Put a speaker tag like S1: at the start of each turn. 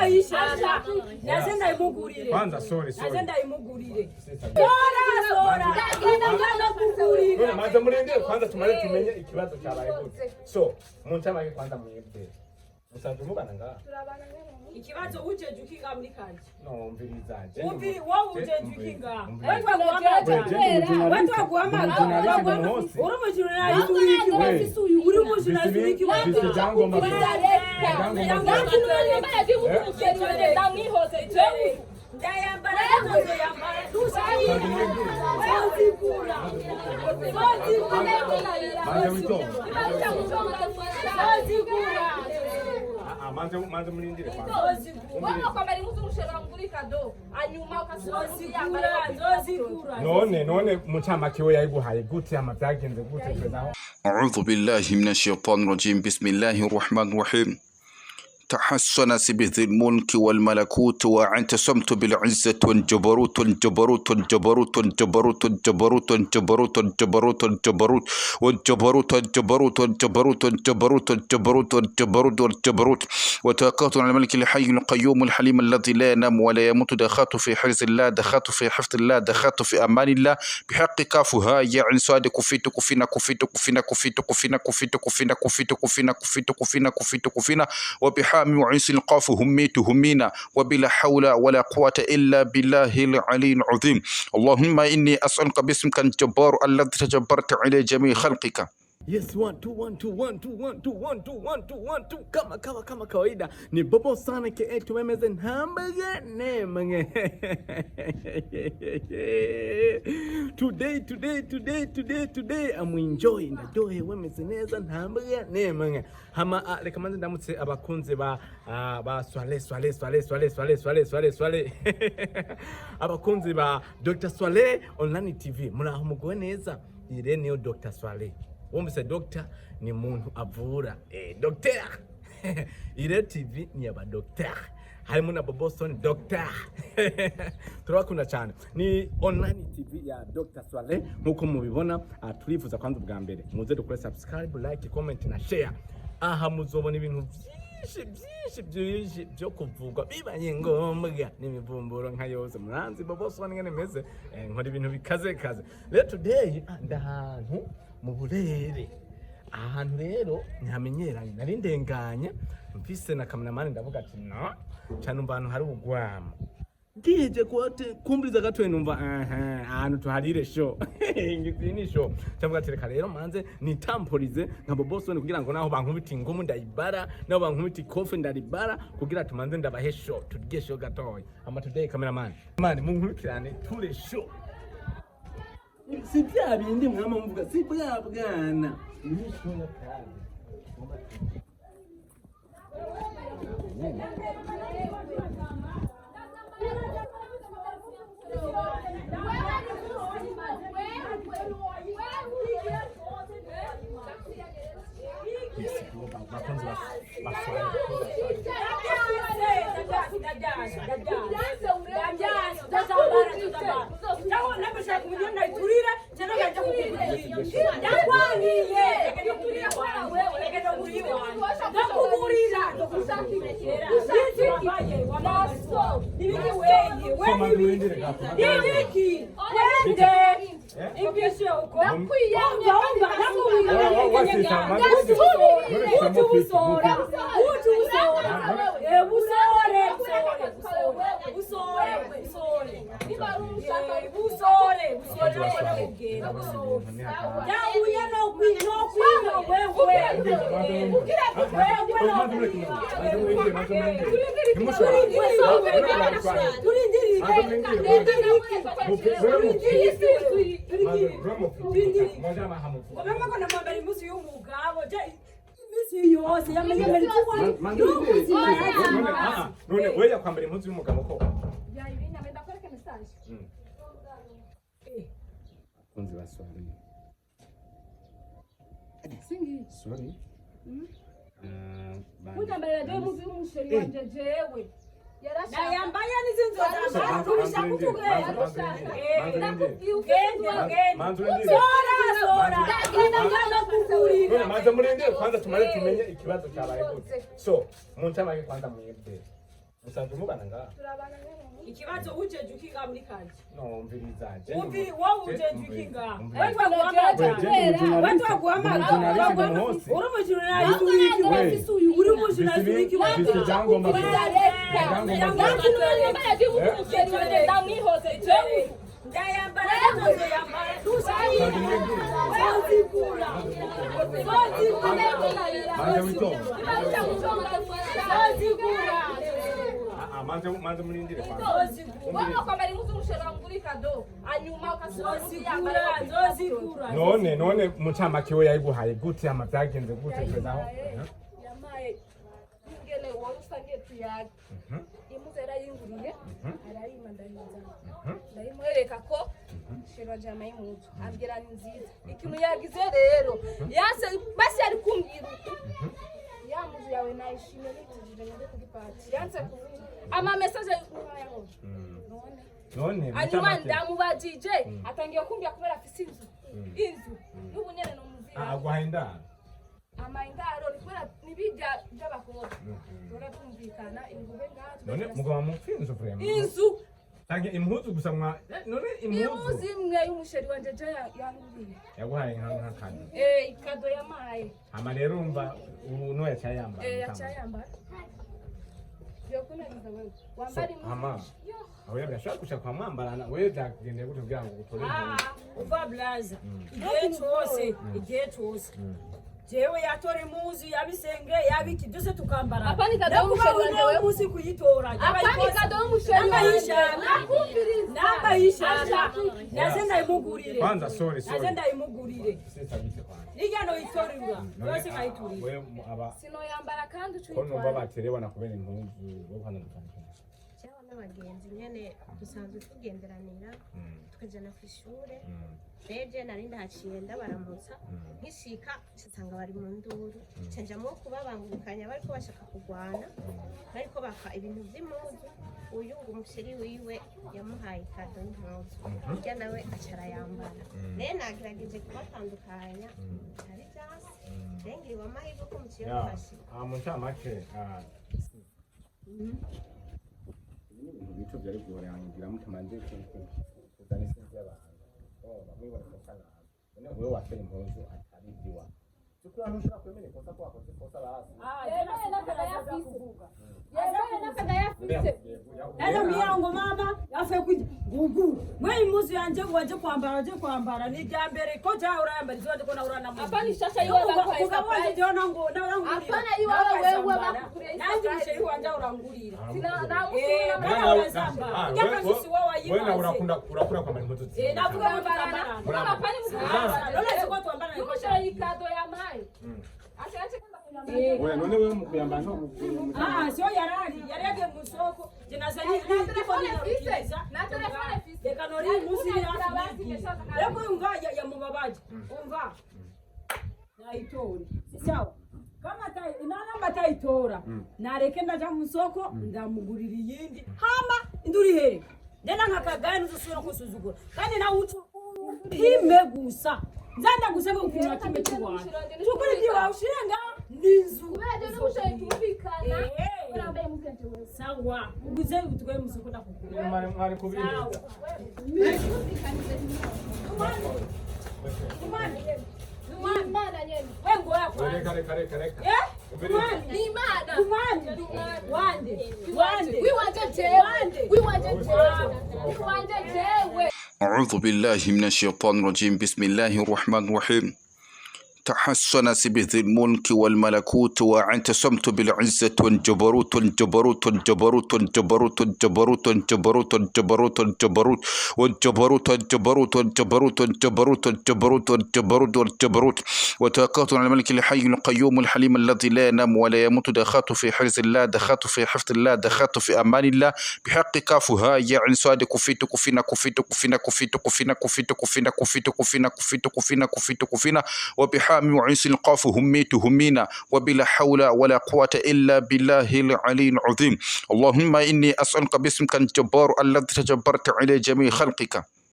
S1: ishasha. Nazenda imugurire.
S2: Kwanza sorry.
S1: Nazenda imugurire. Sora. Ndagenda kugurira.
S2: Maze murinde kwanza tumare tumenye ikibazo cyabaye gute. So, muncamake kwanza mwebwe. Musanzwe mubana nga?
S1: Turabana ngene. Ikibazo ujeje ukinga muri kanje.
S2: No, mvirizaje.
S1: Wowe ujeje ukinga. Wetwa guhamagara. Wetwa guhamagara. Uri umujurnalist wiki. Uri umujurnalist wiki.
S2: Manze murindire kwanza.
S3: Wao kwamba ni mtu mshera ngurika do. Anyuma
S1: ukasozikura.
S2: None muncamake we yayiguhaye gute amavyagenze gute twezaho.
S4: أعوذ بالله من الشيطان الرجيم بسم الله الرحمن الرحيم تحسن بذي الملك والملكوت واعتصمت بالعزة والجبروت والجبروت والجبروت والجبروت والجبروت والجبروت والجبروت والجبروت والجبروت والجبروت والجبروت والجبروت والجبروت والجبروت والجبروت وتوكلت على الملك الحي القيوم الحليم الذي لا ينام ولا يموت دخلت في حرز الله دخلت في حفظ الله دخلت في امان الله بحق كافها يا عين صاد كفيت كفينا كفيت كفينا كفيت كفينا كفيت كفينا كفيت كفينا كفيت كفينا كفيت كفينا وبحامي وعيس القاف هميت همينا وبلا حول ولا قوة إلا بالله العلي العظيم اللهم إني أسألك باسمك الجبار الذي تجبرت على جميع خلقك.
S5: Yes, 1 2 1 2 1 2 1 2 1 2 1 2 1 2 kama kawaida ni Bobo sana ke tumemeze hamburger name today I'm enjoying the dohe wemezeneza hamburger name hama reka manze ndamutse abakunze ba swale abakunzi ba Dr. Swale online TV muraho mugowe neza ire niyo Dr. Swale wumvise doctor ni muntu avura docteur ire TV ni aba docteur harimo na Boboston docteur turakunda cyane ni online TV ya Dr. Swale nkuko mubibona turifuza kwanza bwa mbere muze dukore subscribe like comment na share aha muzobona ibintu byinshi byo kuvugwa bibanye ngombwa n'imivumburo nka yose muranzi Boboston ngene meze nkora ibintu bikaze rero today ndahantu mu burere ahantu rero ntamenyeranye nari ndenganye mfise na cameraman ndavuga ati no cyane umbantu hari ubugwama ngije kumbiriza gatwe numva ahantu tuharire show ngizini show cyangwa ati reka rero manze nitamporize nka Boboston kugira ngo naho bankubita ingumu ndayibara naho bankubita ikofe ndaribara kugira tumanze ndabahe show turye show gatoya ama today cameraman munkubikirane ture show si bya bindi mwama mvuga si bwa bwana nishoya kandi none weya kwambara impuzu y'umugabo ko
S3: yayibina menda kwereka message
S2: kunzi baswali
S3: singi
S2: sorry
S3: kujambara ndio mtu y'umusheri wanje jewe
S1: Na yambaye nizinzo za kurusha kutugera
S2: Sora maze murinde kwanza tumare tumenye ikibazo cyabaye gute so muncamake kwanza mwebwe musanzwe mubana ngaha
S3: turabana nyene
S1: ikibazo ujeje ukinga muri kaje
S2: no mvirizaje
S1: uvi wowe ujeje ukinga
S2: Umviriza.
S1: wetwa guhamagara wetwa guhamagara uri umujurnalist uri umujurnalist wiki
S2: Mfise ivyangombwa
S1: ndayambara nazo yambara
S2: manze murindire none mucamake we yayiguhaye gute ama vyagenze gute twezaho
S3: yamaye ingene wowe usangiye tuyaga imuze yarayinguriye arayima ndayimwereka ko shero jama imuzo ambwira ni nziza ikintu yagize rero yase basi ari kumbwira ya muzu yawe nayishimye nitujije ngende kugipati yanse kuvuga ama message yaho
S2: none
S3: anyuma ndamubajije atangiye kumbwira kubera afise inzu n'ubunyene no muzira
S2: agwaye indaro
S3: amaindaro nikora nibijya by'abakobwa turatumvikana ingube ngazo
S2: none mugoma mupfinzo vraiment
S3: inzu
S2: tange impuzu gusa none impuzu
S3: imwe y'umusheri wanje je yanguriye
S2: yaguhaye nka kado
S3: ikado yamaye
S2: ama rero umva uno yacayamba
S3: yacayamba yo kunaniza wewe wambari
S2: mama aho yabashaka gushaka kwa mwambarana wewe byagende gute kugira ngo utore
S1: uva blaza igihe cyose jewe yatora imuzu yabisenge yabiki byose tukambara
S3: apani kado y'umusheri wanje wewe
S1: usi kuyitora
S3: apani kado y'umusheri wanje
S1: namba yishaka naze ndayimugurire
S2: kwanza sorry
S1: naze ndayimugurire
S2: sasa bite kwanza
S1: nijano itorira yose kayiturira
S2: wewe aba
S3: sino yambara kandi
S2: ko numva baterewa nakubera impuzu wo hano dutandukanye
S6: cyangwa n'abagenzi nyene dusanzwe tugenderanira tukajana ku ishure beje nari ndahaciye ndabaramutsa nkishika nsanga bari mu nduru cenjamo kubabangukanya bariko bashaka kugwana bariko baka ibintu vy'impuzu uyu ngo umusheri wiwe yamuhaye kado y'impuzu irya nawe acara yambara rero nagerageje kubatandukanya ari vyasi rengiriwe amahirwe ko muciye mufashe
S2: muncamake ibintu byari byorangira mutamanje kuzana isinzi y'abantu bamwe barakosana none wewe watera impuzu atari diwa tukura ntushobora kwemera ikosa ko wakoze ikosa basi
S1: Eno miyango mama yafe kuja gugu mwe imuzu yanje waje kwambara ni jambere ko ja urayambara izo ko na urana mu
S3: apani shasha yiwe bakuye
S1: surprise jona ngo na urangurira
S3: apana yiwe wewe bakuriye
S1: nanje musheri wanje urangurira
S3: sina namusura
S1: kana urasamba njaka sisi wawa yiwe
S2: wewe na urakunda kwambara impuzu
S1: navuga mbarana
S3: mama apani muzura
S1: none siko twambara ni ko
S3: umusheri ikado yamaye achache kama
S2: wewe none wewe mukuyambara nto
S1: sio yarage musoko jenaza ni ndiko ninarukiriza reka nori muzi yafi reko umva ya mubabaji umva naitori sawa kama tai namba taitora nareke ndaja musoko ndamugurira iyindi hama induri here ndena nkakagani uzusura kusuzugura kandi na ucu hime gusa nzanda gusema ukuntu kimwe cy'Rwanda tukuri byiwa ushirenga ninzu
S3: wewe ndio umusheri tubikana urambaye muzente wewe
S1: sawa uguze utwe musoko ndakugura
S2: mwari kubiri
S3: imana nyene
S1: wengo yako
S2: reka
S3: ni imana
S1: wande
S3: wiwanje jewe
S4: أعوذ بالله من الشيطان الرجيم بسم الله الرحمن الرحيم تحسنت بذي الملك والملكوت واعتصمت بالعزة والجبروت والجبروت والجبروت والجبروت والجبروت والجبروت والجبروت والجبروت والجبروت والجبروت والجبروت والجبروت والجبروت والجبروت والجبروت وتوكلت على الملك الحي القيوم الحليم الذي لا ينام ولا يموت دخلت في حرز الله دخلت في حفظ الله دخلت في امان الله بحق كافها يا عين صاد كفيت كفينا كفيت كفينا كفيت كفينا كفيت كفينا كفيت كفينا كفيت كفينا كفيت كفينا وبحامي وعيس القاف هميت همينا وبلا حول ولا قوة إلا بالله العلي العظيم اللهم إني أسألك باسمك الجبار الذي تجبرت على جميع خلقك